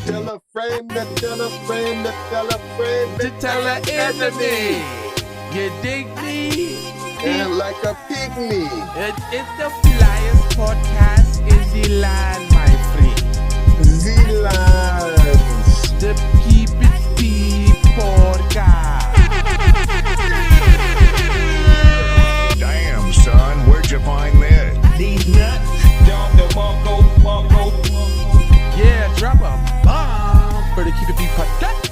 Tell a friend to tell a friend to tell a friend to tell an enemy. You dig me? And like a pygmy. It's the flyest podcast in the land, my friend. Z-Lines. The Keep It P podcast. Damn, son, where'd you find this? These nuts. Yeah, drop a bomb for the Keep It P podcast.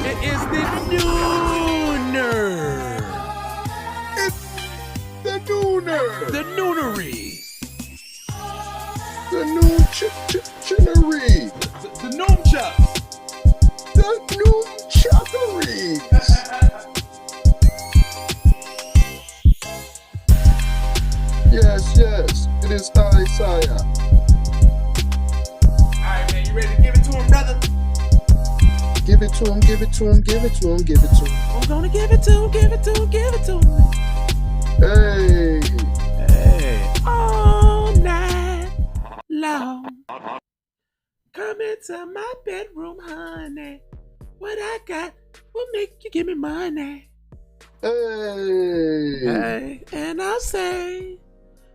It is the nooner. It's the nooner. The noonery. The noon chinnery. The noom chucks. The noon chuckeries. Yes, it is I, Saya. Alright, man, you ready to give it to him, brother? Give it to him, give it to him, give it to him, give it to him. I'm gonna give it to him, give it to him, give it to him. Hey. All night long. Come into my bedroom, honey. What I got will make you give me money. Hey. And I'll say,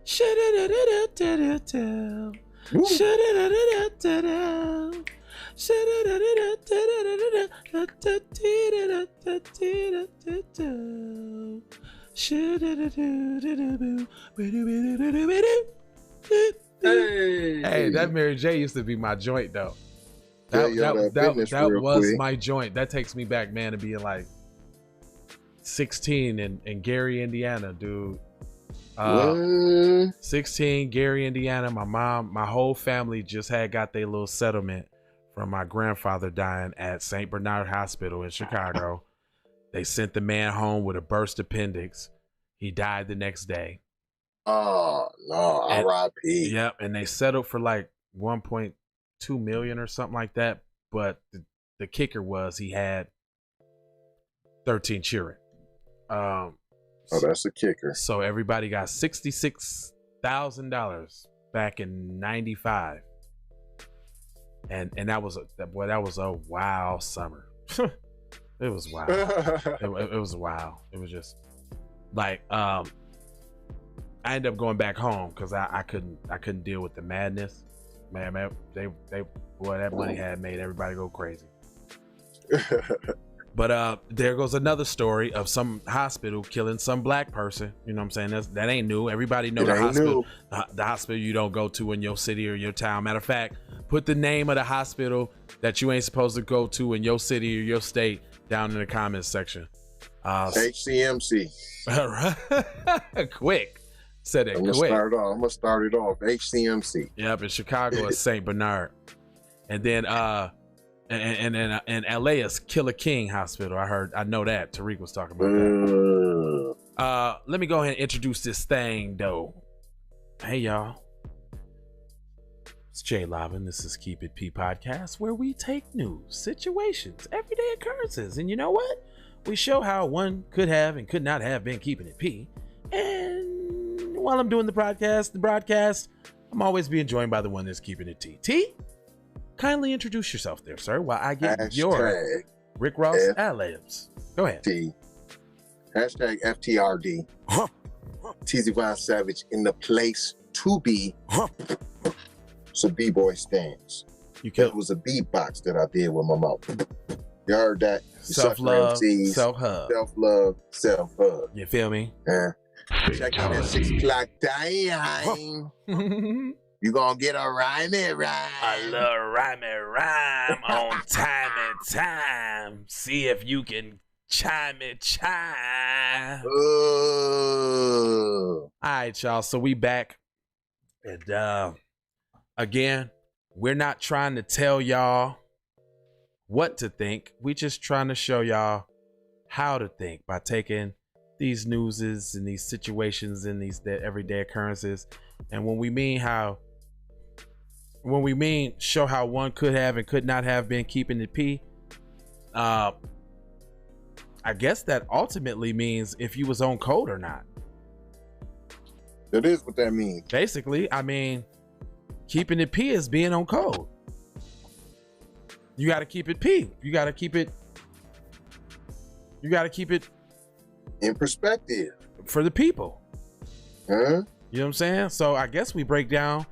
shoo-da-da-da-da-da-da. Shoo-da-da-da-da-da-da. Hey, that Mary J used to be my joint though. That was my joint. That takes me back, man, to being like 16 in Gary, Indiana, dude. 16, Gary, Indiana. My mom, my whole family just got their little settlement from my grandfather dying at St. Bernard Hospital in Chicago. They sent the man home with a burst appendix. He died the next day. Oh, no, R.I.P. Yep, and they settled for like 1.2 million or something like that. But the kicker was he had 13 children. Oh, that's the kicker. So everybody got $66,000 back in '95. And that was a wild summer. It was wild. it was wild. It was just like I ended up going back home because I couldn't deal with the madness. Man, that money had made everybody go crazy. But there goes another story of some hospital killing some black person. You know what I'm saying? That ain't new. Everybody know the hospital. The hospital you don't go to in your city or your town. Matter of fact, put the name of the hospital that you ain't supposed to go to in your city or your state down in the comments section. HCMC. Quick. Said it quick. I'm gonna start it off. HCMC. Yep, in Chicago it's St. Bernard. And then and LA is Killer King Hospital. I know that. Tariq was talking about that. Let me go ahead and introduce this thing though. Hey y'all. It's Jay Lavin. This is Keep It P podcast, where we take news, situations, everyday occurrences, and you know what? We show how one could have and could not have been keeping it P. And while I'm doing the broadcast, I'm always being joined by the one that's keeping it T. T, kindly introduce yourself there, sir, while I get your Rick Ross ad-libs. Go ahead. Hashtag FTRD. TZ Von Savage in the place to be. So B-boy stands. That was a beatbox that I did with my mouth. You heard that? Self-love, self-hug. Self-love, self-hug. You feel me? Check out that 6 o'clock time. You gonna get a rhymey rhyme. A little rhymey rhyme on time and time. See if you can chime. All right, y'all. So we back. And again, we're not trying to tell y'all what to think. We just trying to show y'all how to think by taking these newses and these situations and these everyday occurrences. And when we mean show how one could have and could not have been keeping it P, I guess that ultimately means if you was on code or not. That is what that means. Basically, I mean, keeping it P is being on code. You got to keep it P. You got to keep it in perspective for the people. Huh? You know what I'm saying? So I guess we break down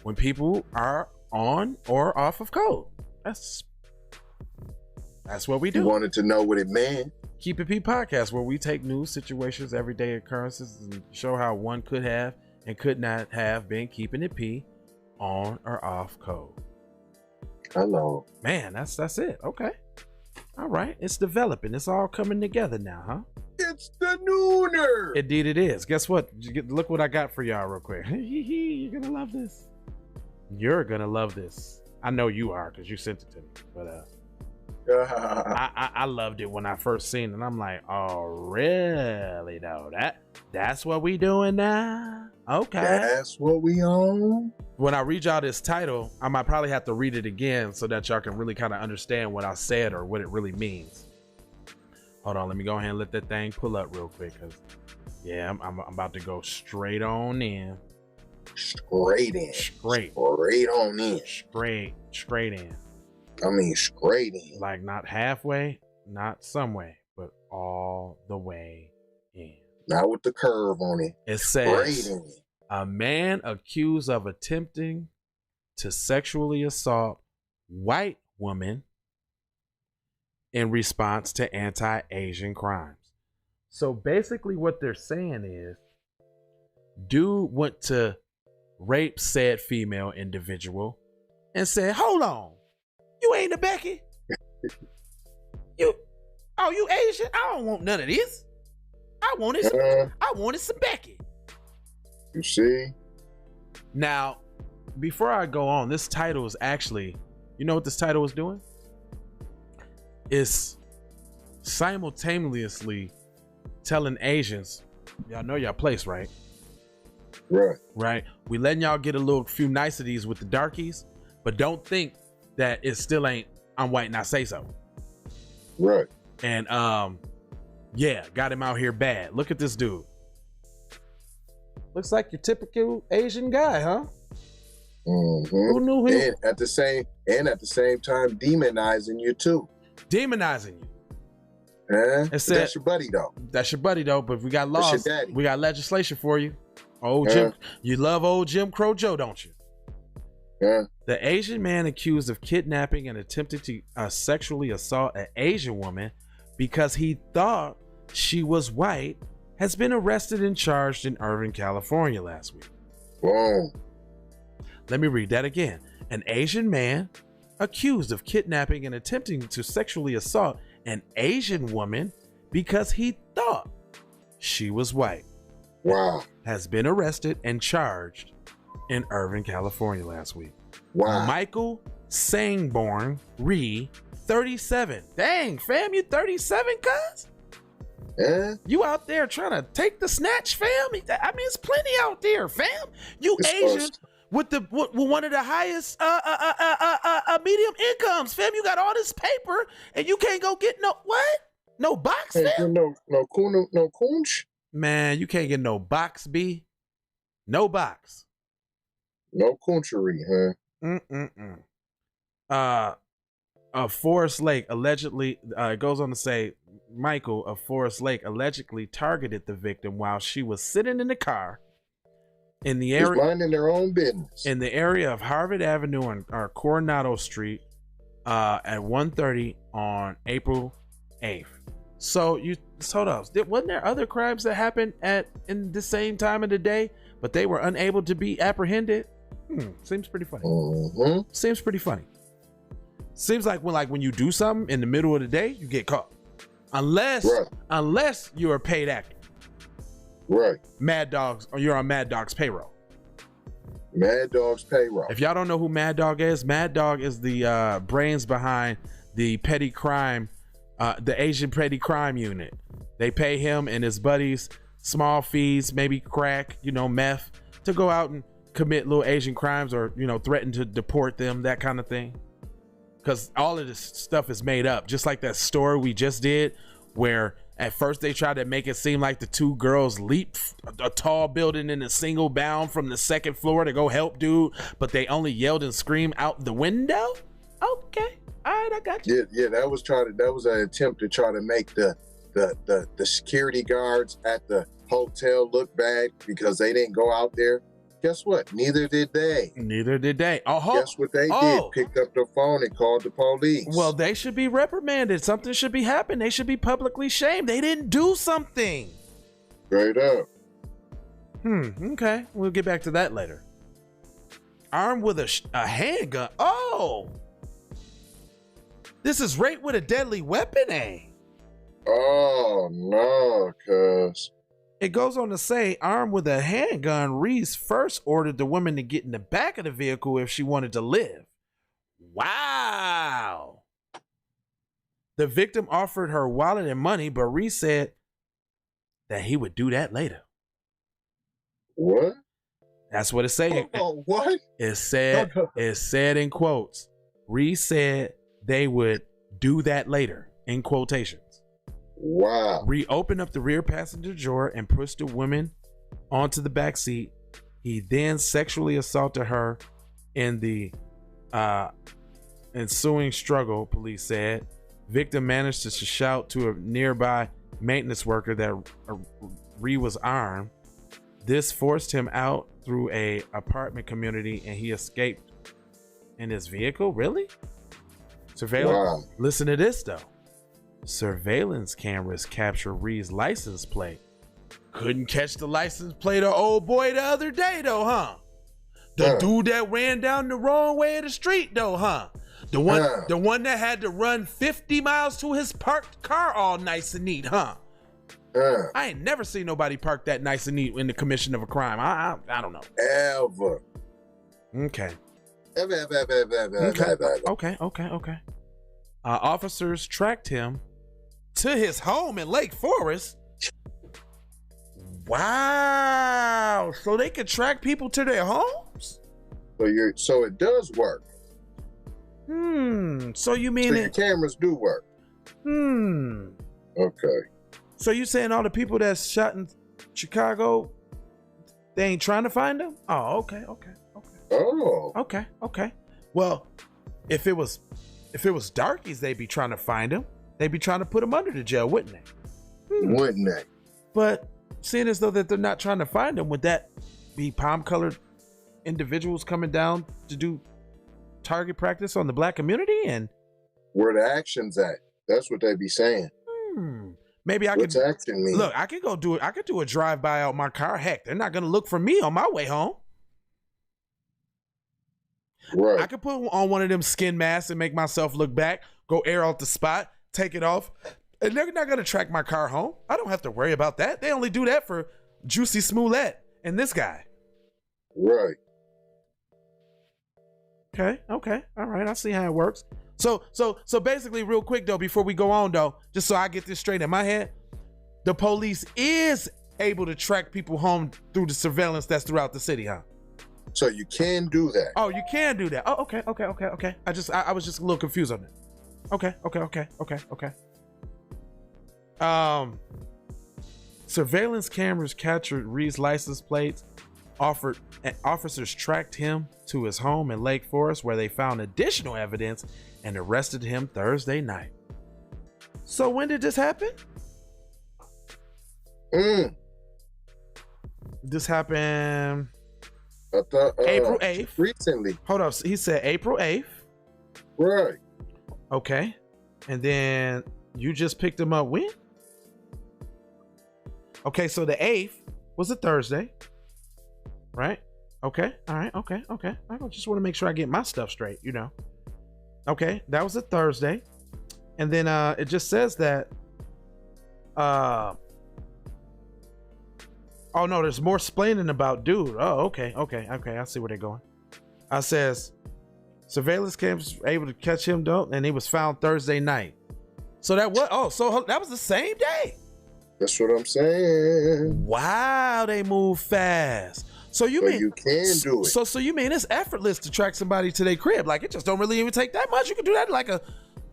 when people are on or off of code. That's what we do. You wanted to know what it meant. Keep It P podcast, where we take news, situations, everyday occurrences, and show how one could have and could not have been keeping it P on or off code. Hello. Man, that's it. Okay. All right. It's developing. It's all coming together now, huh? It's the nooner. Indeed it is. Guess what? Look what I got for y'all real quick. You're going to love this. You're going to love this. I know you are because you sent it to me. But I loved it when I first seen it. I'm like, oh, really though? That's what we doing now? Okay. That's what we on. When I read y'all this title, I might probably have to read it again so that y'all can really kind of understand what I said or what it really means. Hold on, let me go ahead and let that thing pull up real quick, because yeah, I'm about to go straight on in. Straight in. Straight on in. Straight in. I mean, straight in. Like not halfway, not some way, but all the way in. Not with the curve on it. It says, a man accused of attempting to sexually assault white woman in response to anti-Asian crimes. So basically what they're saying is, dude went to rape said female individual and said, hold on, you ain't a Becky? You Asian? I don't want none of this. I wanted some Becky. You see? Now, before I go on, this title is actually, you know what this title is doing? It's simultaneously telling Asians, y'all know y'all place, right? Right. We letting y'all get a little few niceties with the darkies, but don't think that it still ain't I'm white and I say so. Right. And yeah, got him out here bad. Look at this dude. Looks like your typical Asian guy, huh? Mm-hmm. Who knew him? And at the same time, demonizing you too. Demonizing you. That's your buddy though. That's your buddy though. But we got laws. We got legislation for you. Jim, you love old Jim Crow Joe, don't you? Yeah. The Asian man accused of kidnapping and attempting to sexually assault an Asian woman because he thought she was white has been arrested and charged in Irvine, California last week. Whoa. Let me read that again. An Asian man accused of kidnapping and attempting to sexually assault an Asian woman because he thought she was white. Wow. Has been arrested and charged in Irvine, California last week. Wow. Michael Sangborn Ree, 37. Dang, fam, you 37, cuz? Yeah. You out there trying to take the snatch, fam? I mean, it's plenty out there, fam. You Asian with one of the highest medium incomes, fam. You got all this paper and you can't go get no box, fam. No coonch. Man, you can't get no box, B. No box. No coonchery, huh? Forest Lake allegedly, it goes on to say, Michael of Forest Lake allegedly targeted the victim while she was sitting in the car in the area, minding their own business, in the area of Harvard Avenue and Coronado Street at 1:30 on April 8th. So hold on, wasn't there other crimes that happened in the same time of the day, but they were unable to be apprehended? Seems pretty funny. Mm-hmm. Seems pretty funny. Seems like when you do something in the middle of the day, you get caught. Unless you're a paid actor. Right. Mad Dogs, or you're on Mad Dog's payroll. Mad Dog's payroll. If y'all don't know who Mad Dog is the brains behind the petty crime, the Asian petty crime unit. They pay him and his buddies small fees, maybe crack, meth, to go out and commit little Asian crimes or, threaten to deport them, that kind of thing. Because all of this stuff is made up. Just like that story we just did, where at first they tried to make it seem like the two girls leaped a tall building in a single bound from the second floor to go help dude, but they only yelled and screamed out the window. Okay, all right, I got you. Yeah, that was an attempt to try to make the security guards at the hotel look bad because they didn't go out there. Guess what? Neither did they. Guess what they did? Picked up the phone and called the police. Well, they should be reprimanded. Something should be happening. They should be publicly shamed. They didn't do something. Straight up. Okay. We'll get back to that later. Armed with a handgun. Oh! This is rape with a deadly weapon, eh? Oh, no, cuz. It goes on to say, armed with a handgun, Reese first ordered the woman to get in the back of the vehicle if she wanted to live. Wow. The victim offered her wallet and money, but Reese said that he would do that later. What? That's what it's saying. Oh, what? It said in quotes. Reese said they would do that later, in quotations. Wow. Ree opened up the rear passenger door and pushed the woman onto the back seat. He then sexually assaulted her in the ensuing struggle, police said. Victim managed to shout to a nearby maintenance worker that Ree was armed. This forced him out through a apartment community and he escaped in his vehicle. Really? Surveillance. Wow. Listen to this though. Surveillance cameras capture Ree's license plate. Couldn't catch the license plate of old boy the other day though, huh? The dude that ran down the wrong way of the street though, huh? The one that had to run 50 miles to his parked car all nice and neat, huh? I ain't never seen nobody park that nice and neat in the commission of a crime. I don't know. Ever. Okay. Okay. Officers tracked him to his home in Lake Forest. Wow. So they could track people to their homes? So it does work. So you mean your cameras do work? Okay. So you saying all the people that's shot in Chicago, they ain't trying to find them? Oh, okay. Oh. Okay. Well, if it was darkies, they'd be trying to find him. They'd be trying to put him under the jail, wouldn't they? Wouldn't they? But seeing as though that they're not trying to find him, would that be palm-colored individuals coming down to do target practice on the black community? And where the action's at? That's what they be saying. Maybe I What's could action mean? Look, I could go do it. I could do a drive-by out my car. Heck, they're not gonna look for me on my way home. Right. I could put on one of them skin masks and make myself look back, go air out the spot, take it off, and they're not going to track my car home. I don't have to worry about that. They only do that for Juicy Smollett and this guy. Right. Okay. All right. I see how it works. So basically, real quick, though, before we go on, though, just so I get this straight in my head, the police is able to track people home through the surveillance that's throughout the city, huh? So you can do that. Oh, you can do that. Oh, okay. I was just a little confused on that. Okay. Surveillance cameras captured Reed's license plates. Officers tracked him to his home in Lake Forest, where they found additional evidence and arrested him Thursday night. So when did this happen? This happened April 8th. Recently. Hold up. He said April 8th. Right. Okay. And then you just picked him up when? Okay, so the 8th was a Thursday, right? Okay. All right. Okay. I just want to make sure I get my stuff straight, you know. Okay. That was a Thursday. And then it just says that oh no, there's more splaining about dude. Oh, okay. I see where they're going. I says surveillance cameras able to catch him though, and he was found Thursday night. So that was the same day. That's what I'm saying. Wow, they move fast. So you mean you can do it? So you mean it's effortless to track somebody to their crib? Like it just don't really even take that much. You can do that in like a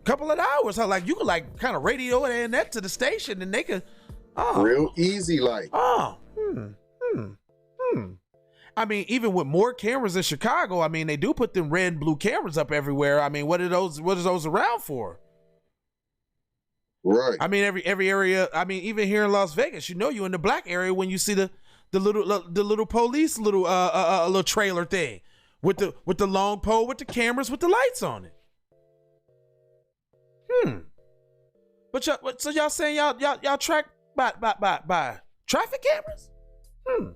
couple of hours. Huh? Like you could like kind of radio it and that to the station, and they could real easy like. I mean, even with more cameras in Chicago, I mean they do put them red and blue cameras up everywhere. I mean, what are those around for? Right. I mean, every area. I mean, even here in Las Vegas, you know, you in the black area when you see the little police little trailer thing with the long pole with the cameras with the lights on it. But so y'all saying y'all track by traffic cameras?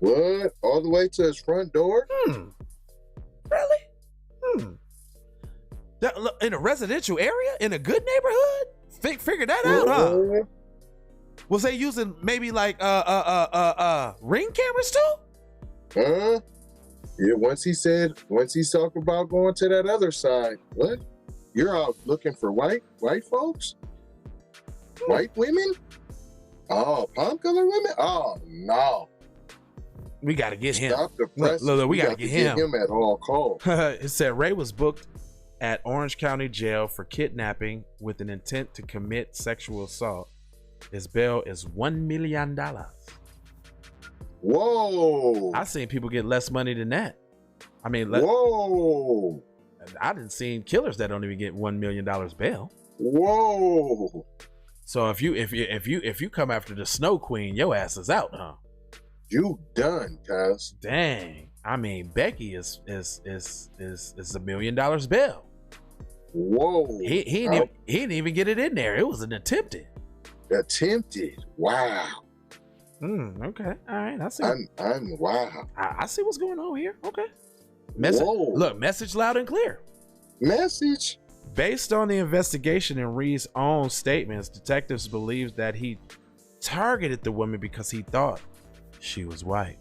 What? All the way to his front door? Really? That, in a residential area in a good neighborhood? Figure that out, huh? Was they using maybe like ring cameras too? Yeah, once he's talking about going to that other side. What? You're out looking for white folks? White women? Oh, palm color women? Oh no. We gotta get him. Stop the press. Look, we gotta get him at all costs. It said Ray was booked at Orange County Jail for kidnapping with an intent to commit sexual assault. His bail is $1 million. Whoa! I've seen people get less money than that. I mean, whoa! I didn't see killers that don't even get $1 million bail. Whoa! So if you come after the Snow Queen, your ass is out, huh? You done, cuz. Dang. I mean, Becky is $1 million bail. Whoa! He didn't even get it in there. It was an attempted. Wow. Okay. All right. I see. I'm wow. I see what's going on here. Okay. Message loud and clear. Message. Based on the investigation and Reed's own statements, detectives believe that he targeted the woman because he thought she was white.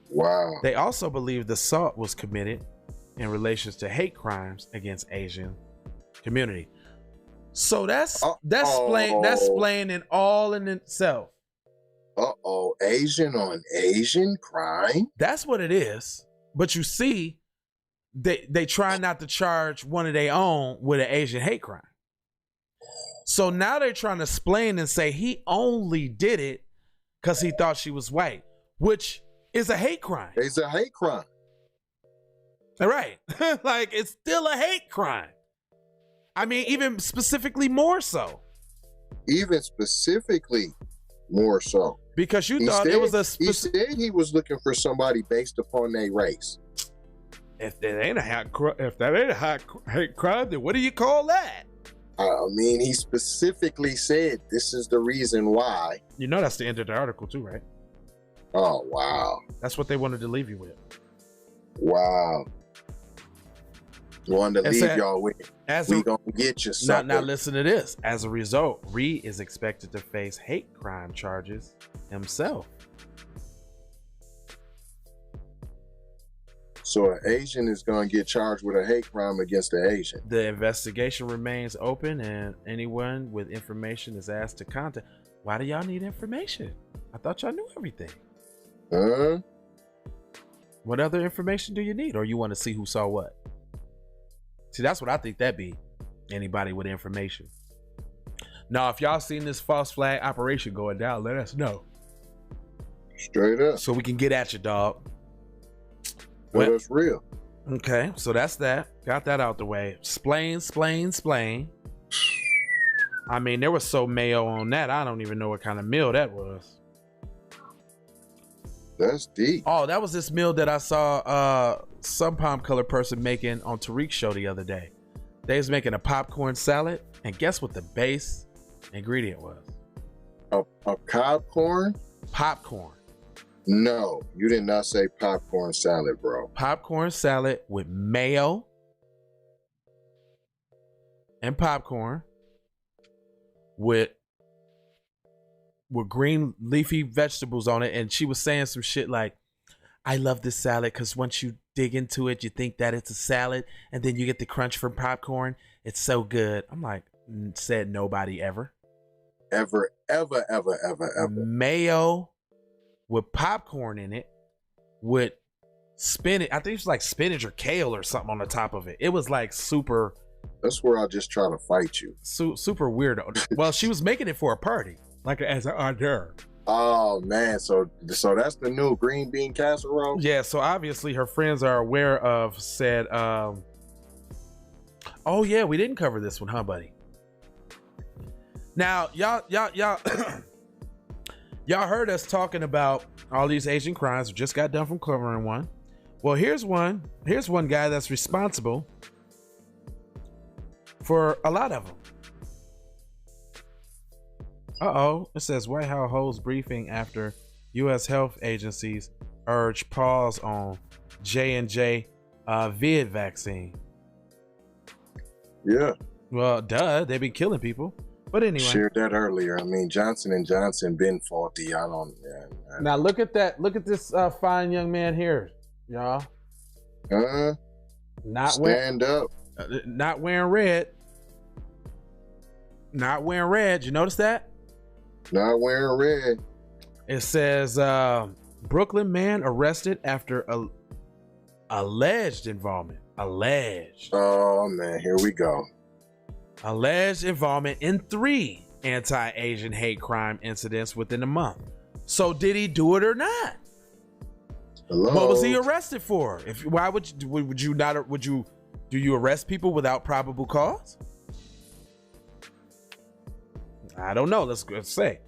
Wow. They also believe the assault was committed in relation to hate crimes against Asian community. So that's explaining all in itself. Asian on Asian crime? That's what it is. But you see, they try not to charge one of their own with an Asian hate crime. So now they're trying to explain and say he only did it because he thought she was white, which is a hate crime. It's a hate crime. All right. Like, it's still a hate crime. I mean, even specifically more so. Even specifically more so. Because you thought it was a he said he was looking for somebody based upon their race. If that ain't a hate crime, then what do you call that? I mean, he specifically said this is the reason why. You know that's the end of the article too, right? Oh, wow. That's what they wanted to leave you with. Wow. Wanted to leave y'all with. We gonna get you something. Now listen to this. As a result, Reed is expected to face hate crime charges himself. So an Asian is going to get charged with a hate crime against the Asian. The investigation remains open and anyone with information is asked to contact. Why do y'all need information? I thought y'all knew everything. What other information do you need? Or you want to see who saw what? See, that's what I think that'd be. Anybody with information. Now, if y'all seen this false flag operation going down, let us know. Straight up. So we can get at you, dog. Well, that's real. Okay, so that's that. Got that out the way. Splain. I mean, there was so mayo on that. I don't even know what kind of meal that was. That's deep. Oh, that was this meal that I saw some palm color person making on Tariq's show the other day. They was making a popcorn salad, and guess what the base ingredient was? A cob corn? Popcorn. No, you did not say popcorn salad, bro. Popcorn salad with mayo and popcorn with green leafy vegetables on it. And she was saying some shit like, I love this salad because once you dig into it, you think that it's a salad, and then you get the crunch from popcorn. It's so good. I'm like, said nobody ever. Ever. Mayo with popcorn in it with spinach. I think it's like spinach or kale or something on the top of it. It was like super. That's where I just try to fight you. Super weirdo. Well, she was making it for a party, like as an hors d'oeuvre. Oh man, so that's the new green bean casserole? Yeah, so obviously her friends are aware of said oh yeah, we didn't cover this one, huh, buddy? Now, y'all y'all heard us talking about all these Asian crimes. We just got done from covering one. Well, here's one guy that's responsible for a lot of them. It says White House holds briefing after U.S. health agencies urge pause on J&J vid vaccine. Yeah. Well, duh, they've been killing people. But anyway. Shared that earlier. I mean, Johnson & Johnson been faulty. I don't. Now look at that. Look at this fine young man here, y'all. Stand up. Not wearing red. Not wearing red. You notice that? Not wearing red. It says Brooklyn man arrested after alleged involvement. Alleged. Oh man, here we go. Alleged involvement in 3 anti-Asian hate crime incidents within a month. So did he do it or not? Hello? What was he arrested for? Do you arrest people without probable cause? I don't know. Let's say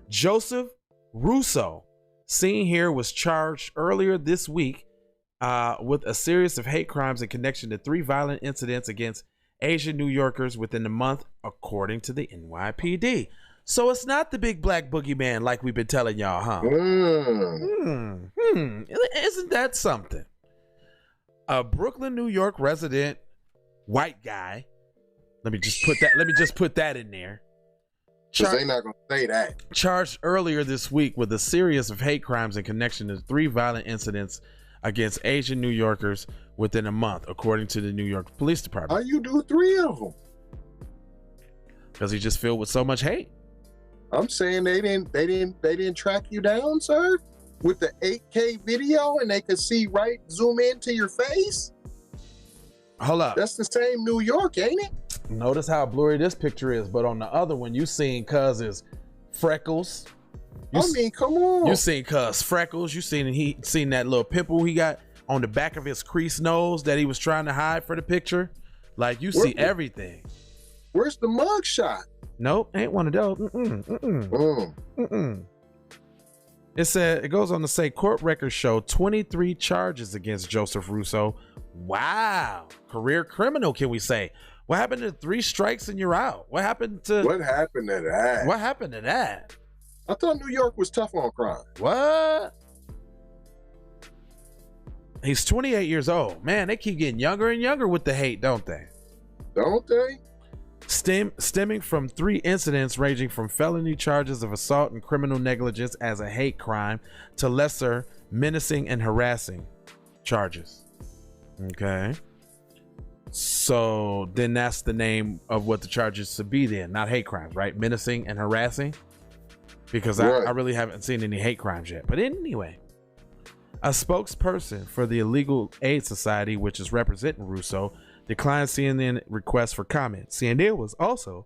Joseph Russo, seen here, was charged earlier this week with a series of hate crimes in connection to 3 violent incidents against Asian New Yorkers within the month, according to the NYPD. So it's not the big black boogeyman like we've been telling y'all, huh? Isn't that something? A Brooklyn, New York resident, white guy. Let me just put that in there. They're not gonna say that. Charged earlier this week with a series of hate crimes in connection to 3 violent incidents against Asian New Yorkers within a month, according to the New York Police Department. How you do 3 of them? Because he just filled with so much hate. I'm saying they didn't track you down, sir, with the 8K video, and they could see zoom into your face. Hold up. That's the same New York, ain't it? Notice how blurry this picture is, but on the other one, you seen Cuz's freckles. Come on. You seen Cuz freckles. You seen that little pimple he got on the back of his creased nose that he was trying to hide for the picture. Like you see everything. Where's the mug shot? Nope, ain't one of those. It said, it goes on to say, court records show 23 charges against Joseph Russo. Wow, career criminal, can we say? What happened to 3 strikes and you're out? What happened to that? What happened to that? I thought New York was tough on crime. What? He's 28 years old. Man, they keep getting younger and younger with the hate, don't they? Don't they? Stemming from 3 incidents ranging from felony charges of assault and criminal negligence as a hate crime to lesser menacing and harassing charges. Okay. So then that's the name of what the charges should be then, not hate crimes, right? Menacing and harassing. Because I really haven't seen any hate crimes yet. But anyway, a spokesperson for the Illegal Aid Society, which is representing Russo, declined CNN requests for comment. CNN was also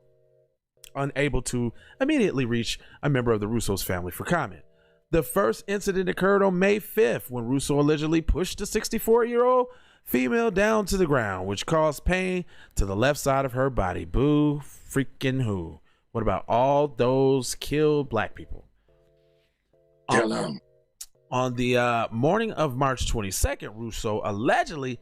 unable to immediately reach a member of the Russo's family for comment. The first incident occurred on May 5th when Russo allegedly pushed a 64-year-old female down to the ground, which caused pain to the left side of her body. Boo freaking who? What about all those killed black people? Kill them. On the morning of March 22nd, Russo allegedly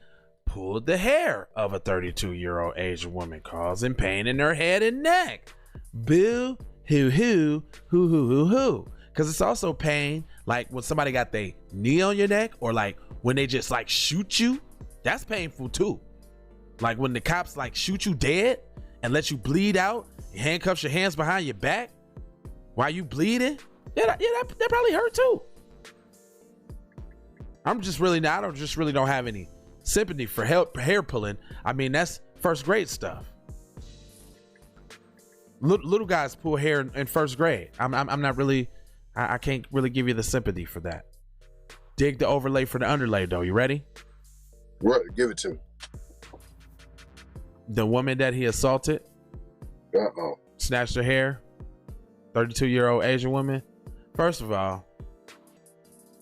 pulled the hair of a 32-year-old Asian woman, causing pain in her head and neck. Boo hoo hoo hoo hoo hoo hoo. Because it's also pain, like when somebody got their knee on your neck, or like when they just like shoot you. That's painful too. Like when the cops like shoot you dead and let you bleed out, handcuffs your hands behind your back while you bleeding. Yeah, that probably hurt too. I don't have any sympathy for hair pulling. I mean, that's first grade stuff. Little guys pull hair in first grade. I'm not really, I can't really give you the sympathy for that. Dig the overlay for the underlay though. You ready? What? Give it to me. The woman that he assaulted, snatched her hair, 32-year-old Asian woman. First of all,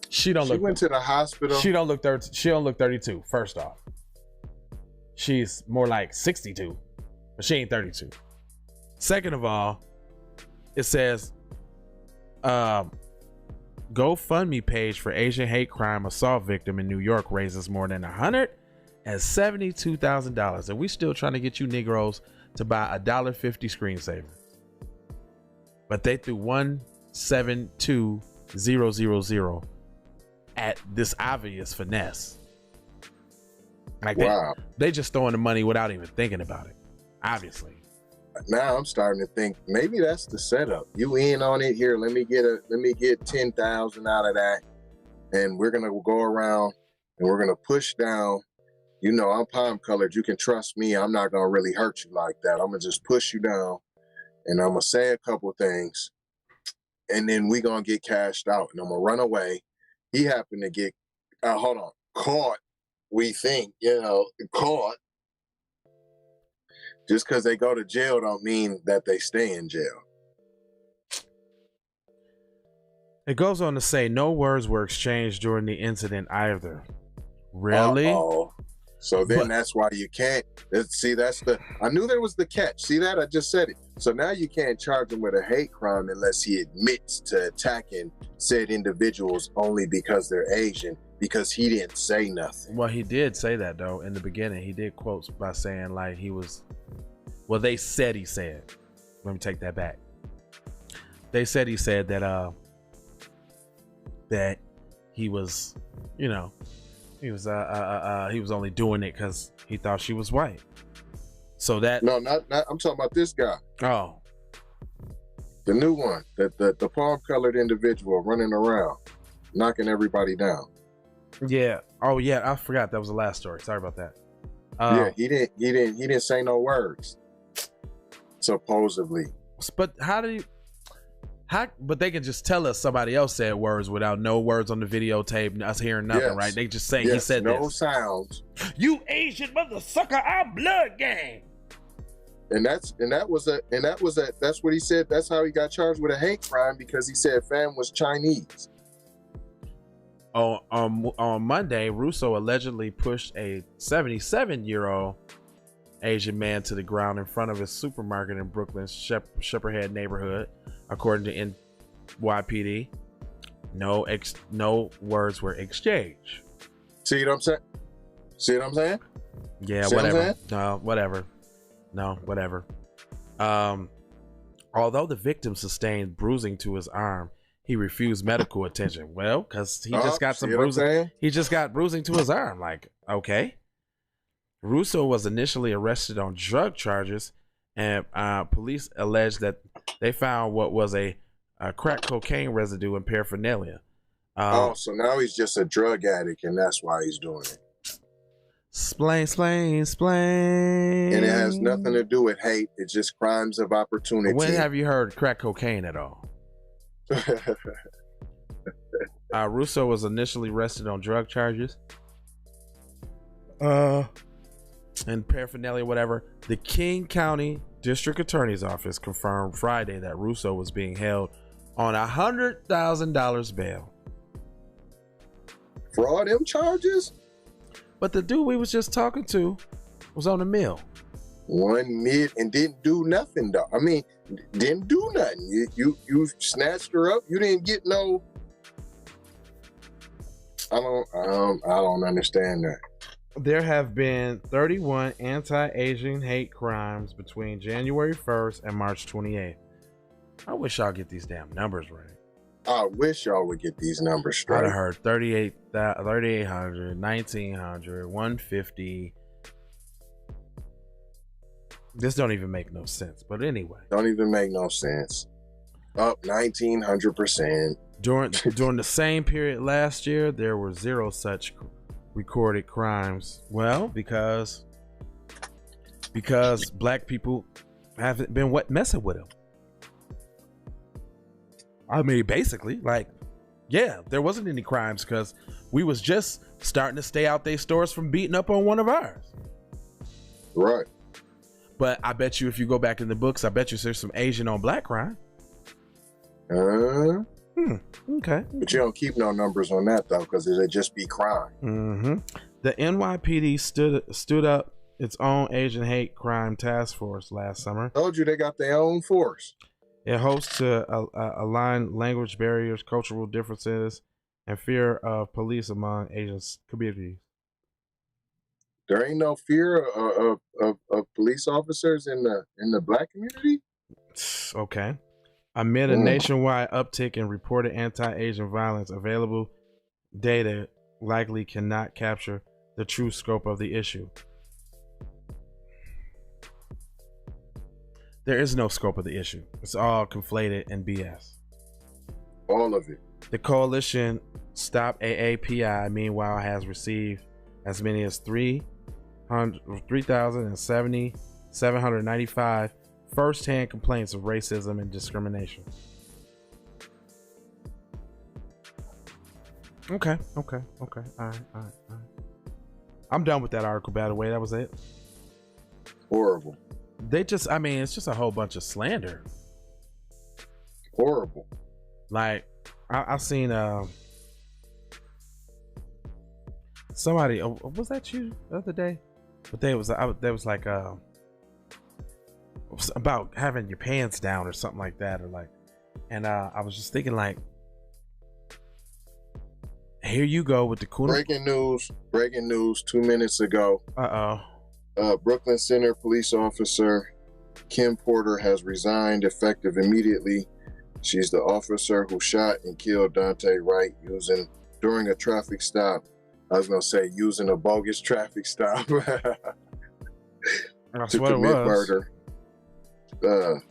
she went to the hospital. She don't look 32. First off, she's more like 62, but she ain't 32. Second of all, it says, GoFundMe page for Asian hate crime assault victim in New York raises more than $172,000, and we still trying to get you Negroes to buy $1.50 screensaver. But they threw 172,000 at this obvious finesse. Like wow. They just throwing the money without even thinking about it. Obviously. Now I'm starting to think maybe that's the setup. You in on it here? Let me get 10,000 out of that, and we're gonna go around and we're gonna push down. You know, I'm palm colored. You can trust me. I'm not gonna really hurt you like that. I'm gonna just push you down, and I'm gonna say a couple things, and then we gonna get cashed out, and I'm gonna run away. He happened to get caught. We think, caught. Just because they go to jail don't mean that they stay in jail. It goes on to say no words were exchanged during the incident either. Really? Uh-oh. So then that's why you can't. See, I knew there was the catch. See that? I just said it. So now you can't charge him with a hate crime unless he admits to attacking said individuals only because they're Asian, because he didn't say nothing. Well, he did say that though in the beginning. He did quotes by saying like he was. Well, they said he said. Let me take that back. They said he said that that he was, he was only doing it because he thought she was white. So that not I'm talking about this guy. Oh, the new one, the palm colored individual running around, knocking everybody down. Yeah. Oh yeah, I forgot that was the last story. Sorry about that. Yeah, he didn't say no words. Supposedly. But but they can just tell us somebody else said words without no words on the videotape, us hearing nothing, yes. Right? They just say he said no this. Sounds. You Asian mother sucker, I'm blood gang. And that's what he said. That's how he got charged with a hate crime, because he said fam was Chinese. On Monday, Russo allegedly pushed a 77-year-old Asian man to the ground in front of his supermarket in Brooklyn's Shepherdhead neighborhood, according to NYPD. No words were exchanged. See what I'm saying? Yeah, whatever. No, whatever. Although the victim sustained bruising to his arm, he refused medical attention. Well, because he just got some bruising. He just got bruising to his arm. Like, okay. Russo was initially arrested on drug charges, and police alleged that they found what was a crack cocaine residue and paraphernalia. So now he's just a drug addict, and that's why he's doing it. Splain. And it has nothing to do with hate. It's just crimes of opportunity. When have you heard crack cocaine at all? Russo was initially arrested on drug charges. And paraphernalia, whatever. The King County District Attorney's Office confirmed Friday that Russo was being held on $100,000 bail. For all them charges? But the dude we was just talking to was on the mill. And didn't do nothing though. I mean, didn't do nothing. You snatched her up. You didn't get no. I don't understand that. There have been 31 anti-Asian hate crimes between January 1st and March 28th. I wish y'all get these damn numbers right. I wish y'all would get these numbers straight. I'd have heard 3,800, 1,900, 150. This don't even make no sense. But anyway. Don't even make no sense. Up 1,900%. During the same period last year, there were 0 such recorded crimes. Well, because black people haven't been messing with them. I mean, basically, like, yeah, there wasn't any crimes because we was just starting to stay out their stores from beating up on one of ours. Right. But I bet you if you go back in the books, I bet you there's some Asian on black crime. Okay. But you don't keep no numbers on that, though, because it'll just be crime. Mm-hmm. The NYPD stood up its own Asian hate crime task force last summer. Told you they got their own force. It hopes to align language barriers, cultural differences, and fear of police among Asian communities. There ain't no fear of police officers in the black community? Okay. Amid a nationwide uptick in reported anti-Asian violence, available data likely cannot capture the true scope of the issue. There is no scope of the issue. It's all conflated and BS. All of it. The coalition Stop AAPI, meanwhile, has received as many as 3,795 first-hand complaints of racism and discrimination. Okay. All right. I'm done with that article, by the way. That was it. Horrible. It's just a whole bunch of slander. Horrible. Like, I've seen somebody, was that you the other day? But there was like about having your pants down or something like that, or like, and I was just thinking, like, here you go with the Kuna. Breaking news 2 minutes ago. Brooklyn Center police officer Kim Porter has resigned effective immediately. She's the officer who shot and killed Dante Wright during a traffic stop. I was gonna say using a bogus traffic stop to commit murder. The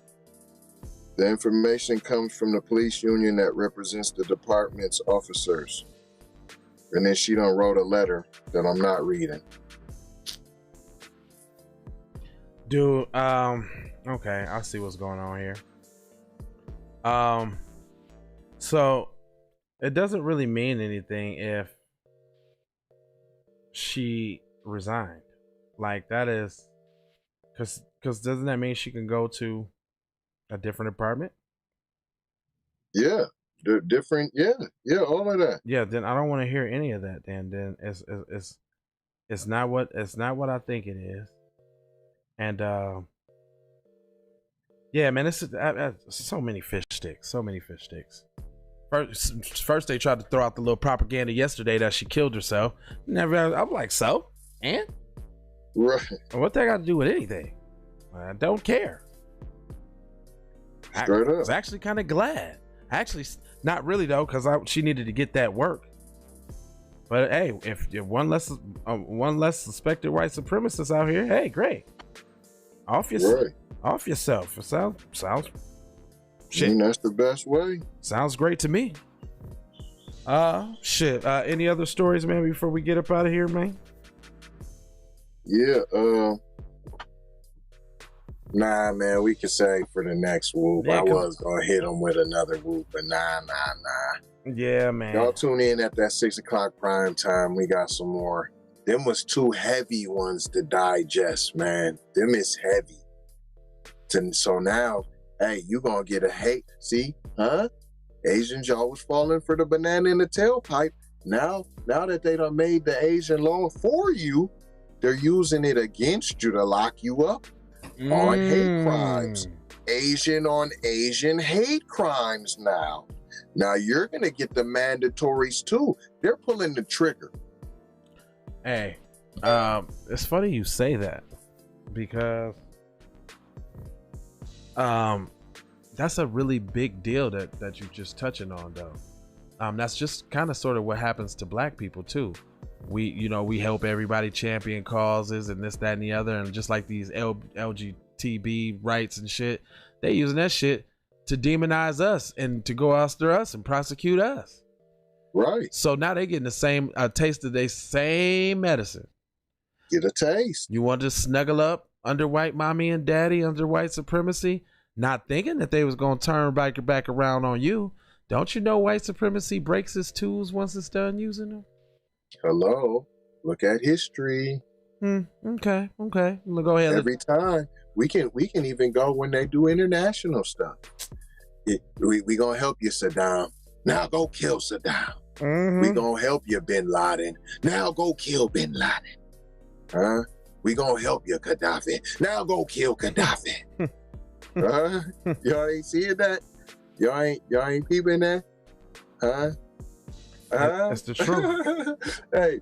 information comes from the police union that represents the department's officers. And then she done wrote a letter that I'm not reading. Dude, okay, I see what's going on here. So it doesn't really mean anything if she resigned. Like, that is, because doesn't that mean she can go to a different department? Yeah, different. Yeah, all of that. Yeah, then I don't want to hear any of that. Then it's not what I think it is. And yeah, man, it's so many fish sticks. First they tried to throw out the little propaganda yesterday that she killed herself. I'm like, so? And? Right. What that got to do with anything? I don't care. Straight up. I was actually kind of glad. Actually, not really though, because she needed to get that work. But hey, if one less suspected white supremacist out here, hey, great. Off yourself. It sounds shit. That's the best way. Sounds great to me. Shit. Any other stories, man, before we get up out of here, man? Yeah, nah, man, we could say for the next whoop. Yeah, I was gonna hit them with another whoop, but nah. Yeah, man. Y'all tune in at that 6 o'clock prime time. We got some more. Them was 2 heavy ones to digest, man. Them is heavy. So now, hey, you gonna get a hate. See, huh? Asians, y'all was falling for the banana in the tailpipe. Now that they done made the Asian law for you, they're using it against you to lock you up on hate crimes. Asian on Asian hate crimes now. Now you're going to get the mandatories too. They're pulling the trigger. Hey, it's funny you say that because that's a really big deal that you're just touching on, though. That's just kind of sort of what happens to black people too. We help everybody champion causes and this, that, and the other, and just like these LGTB rights and shit, they using that shit to demonize us and to go after us and prosecute us. Right. So now they getting the same taste of their same medicine. Get a taste. You want to snuggle up under white mommy and daddy, under white supremacy, not thinking that they was gonna turn back around on you. Don't you know white supremacy breaks its tools once it's done using them? Hello, look at history. Okay. I'm gonna go ahead. Every time we can even go when they do international stuff. We gonna help you, Saddam. Now go kill Saddam. We gonna help you, Bin Laden. Now go kill Bin Laden. Huh? We gonna help you, Gaddafi. Now go kill Gaddafi. Y'all ain't seeing that? Y'all ain't peeping that? Huh? That's the truth. Hey,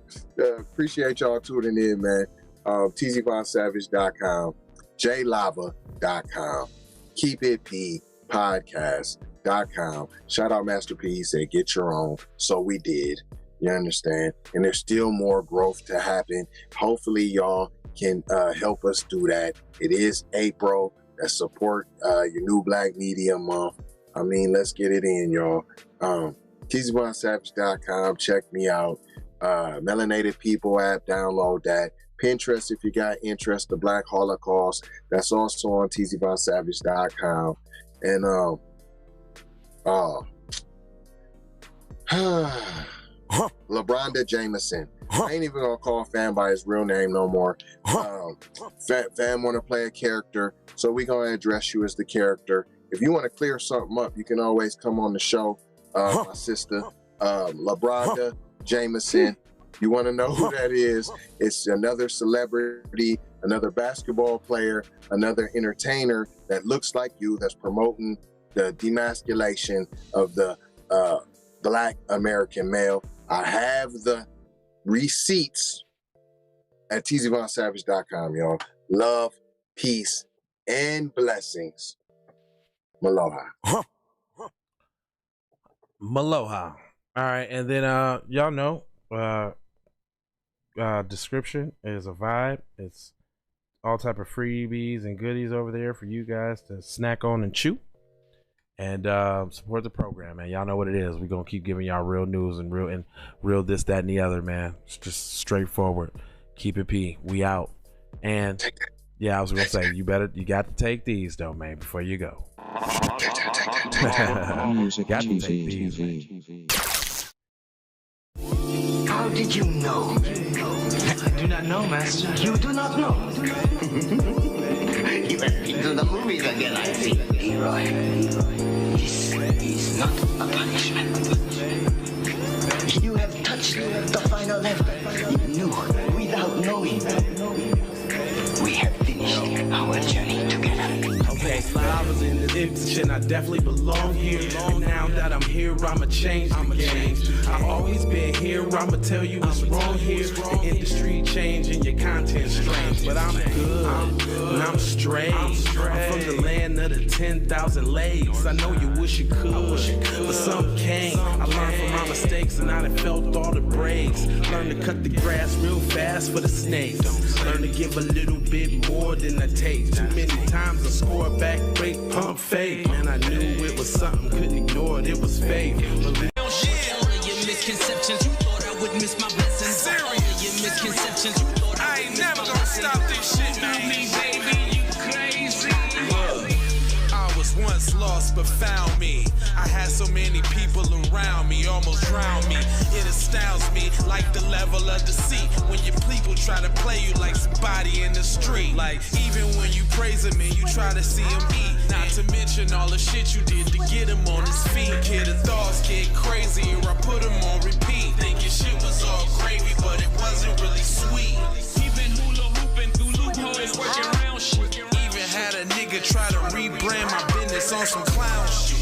appreciate y'all tuning in, man. TZVonSavage.com, JLava.com, Keep It P Podcast.com. Shout out Master P. He said, get your own. So we did. You understand? And there's still more growth to happen. Hopefully y'all can help us do that. It is April. Let's support your new Black Media Month. I mean, let's get it in, y'all. TZVonSavage.com. Check me out. Melanated People app, download that. Pinterest, if you got interest, the Black Holocaust. That's also on TZVonSavage.com. And LeBronda Jameson. I ain't even gonna call Fam by his real name no more. Fam want to play a character, so we gonna address you as the character. If you want to clear something up, you can always come on the show. My sister, LeBronda Jameson. You want to know who that is? It's another celebrity, another basketball player, another entertainer that looks like you, that's promoting the demasculation of the Black American male. I have the receipts at TZVonSavage.com, y'all. Love, peace, and blessings. Maloha. Maloha. All right, and then y'all know description is a vibe. It's all type of freebies and goodies over there for you guys to snack on and chew. And support the program, man. Y'all know what it is. We're gonna keep giving y'all real news and real this, that, and the other, man. It's just straightforward. Keep it P. We out. And yeah, I was gonna say you got to take these though, man, before you go. Got to take these, man. How did you know? I do not know, Master. You do not know? You have been to the movies again, I see. Leroy, this is not a punishment. You have touched the final level. You knew without knowing. We have finished our journey together. Okay, I was in the industry and I definitely belong here. And now that I'm here, I'ma change the game. I've always been here, I'ma tell you what's wrong here. The industry changing, your content strange. But I'm good, and I'm straight. I'm from the land of the 10,000 legs. I know you wish you could, but some can't. I learned from my mistakes and I done felt all the breaks. Learn to cut the grass real fast for the snakes. Learn to give a little bit more than I take. Too many times I score back, break, pump, fake. Man, I knew it was something, couldn't ignore it, it was fake. All of your misconceptions, you thought I would miss my blessings. Serious. All of your misconceptions, you thought I ain't never gonna stop this shit, man. Me, baby, you crazy. Look, I was once lost but found me. I had so many people around me, almost drowned me. It astounds me like the level of deceit when your people try to play you like somebody in the street. Like even when you praise him and you try to see him eat. Not to mention all the shit you did to get him on his feet. Kid, the thoughts get crazy or I put him on repeat. Thinking shit was all gravy, but it wasn't really sweet. Even hula hooping through loopholes, working around shit. Even had a nigga try to rebrand my business on some clown shit.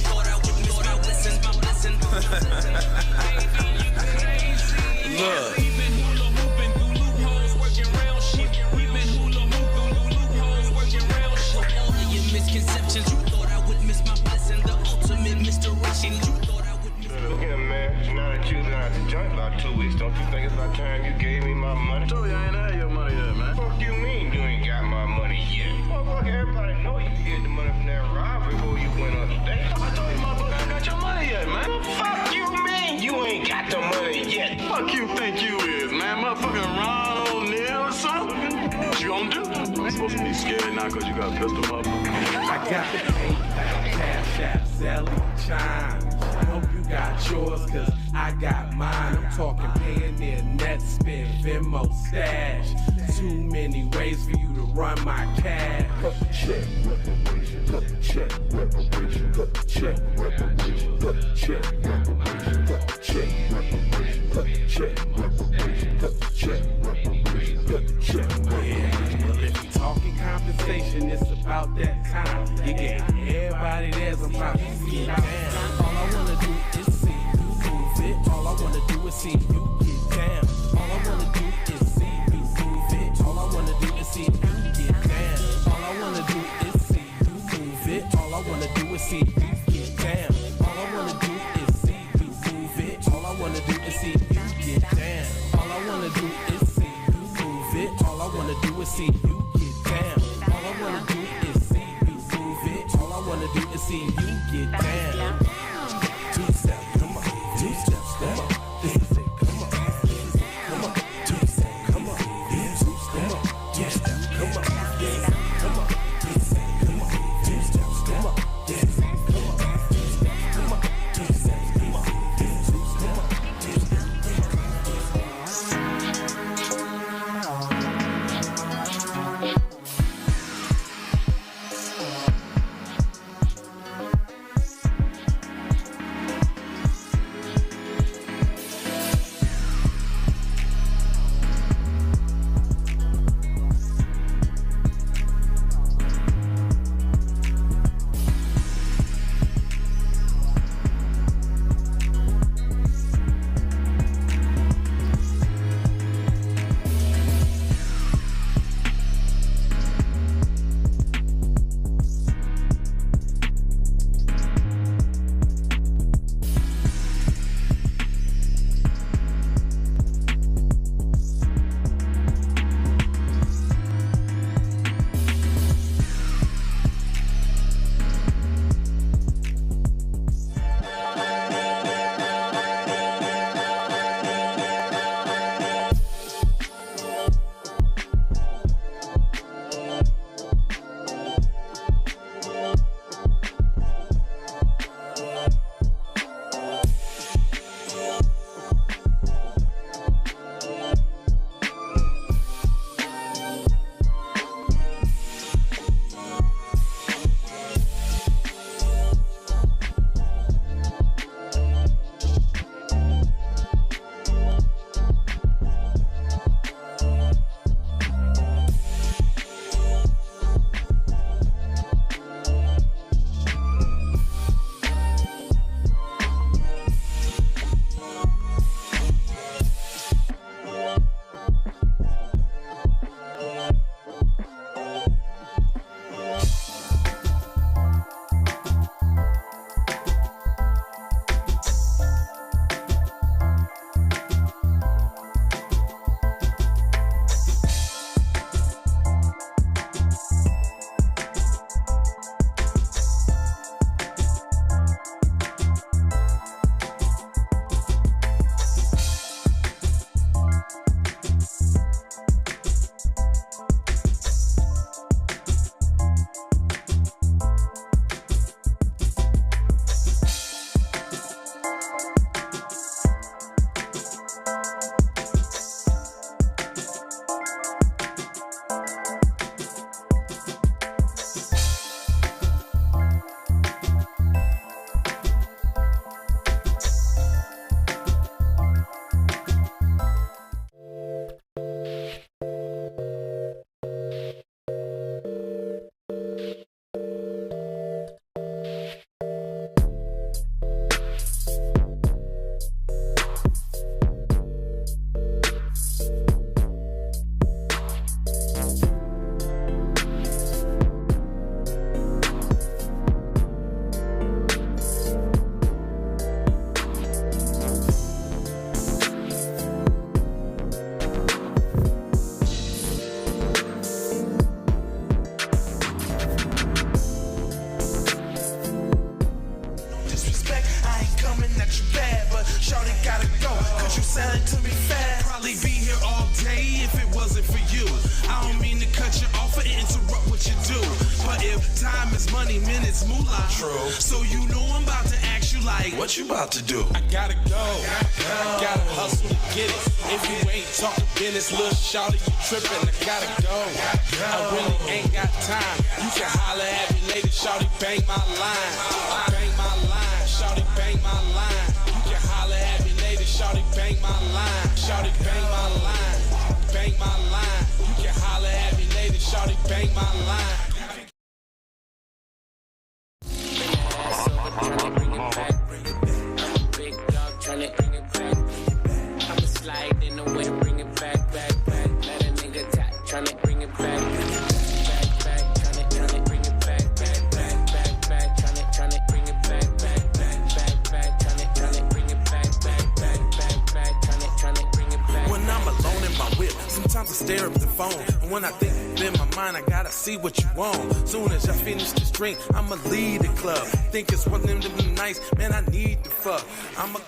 Look. Misconceptions, you thought I would miss my blessing. Don't you think it's about time you gave me my money? I told you I ain't had your money yet, man. What you mean you ain't got my money yet? Motherfucker, everybody know you hid the money from that robbery before you went on the day. I told you, motherfucker, I ain't got your money yet, man. What the fuck you mean you ain't got the money yet? Fuck you think you is, man? Motherfucking Ron O'Neal or something? What you gonna do? You supposed to be scared now because you got a pistol, motherfucker. I got the PayPal, Cash App, Zelle, Chime. I hope you got yours, cause I got mine. I'm talking Payoneer, Netspend, Venmo, Stash. Too many ways for you to run my cash. Check reparation, check reparation, check reparation, check reparation, check reparation, check reparation, check reparation, check. Well, if you talking compensation, it's about that time. You get everybody there's about to get down. All I wanna do is see you move it. All I wanna do is see you get down. All I wanna do is see you move it. All I wanna do is see you get down. All I wanna do is see you move it. All I wanna do is see you get down. All I wanna do is see you move it. All I wanna do is see you get down. All I wanna do is see you move it. All I wanna do is see you get down. All I wanna do is see you move it. All I wanna do is see you get down. Two steps, come on. Two steps, come on. This is it, come on. This is it, come on. Two steps, come on. Yeah, two steps, two steps, come on. Yeah, come on. Two steps, come on. Two steps, come on. Yeah, come on. Two steps, come on. Two steps, come on. Yeah, two steps, come on. Two steps, live. Time is money, minutes moolah. True. So you know I'm about to ask you like, what you about to do? I gotta go. I gotta hustle to get it. If you ain't talking business, little shawty, you tripping. I gotta go. I really ain't got time. You can holler at me later, shawty, bang my line. Bang my line, shawty, bang my line. You can holler at me later, shawty, bang my line. Shawty, bang my line. Bang my line. You can holler at me later, shawty, bang my line. Sometimes I stare up the phone, and when I think in my mind, I gotta see what you want. Soon as I finish this drink, I'ma leave the club. Think it's one of them nights, man, I need to fuck. I'ma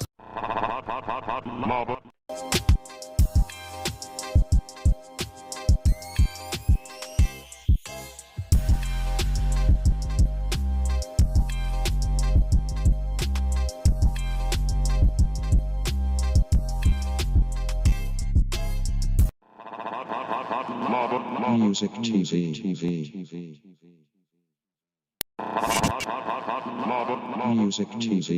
Music TV. Music TV.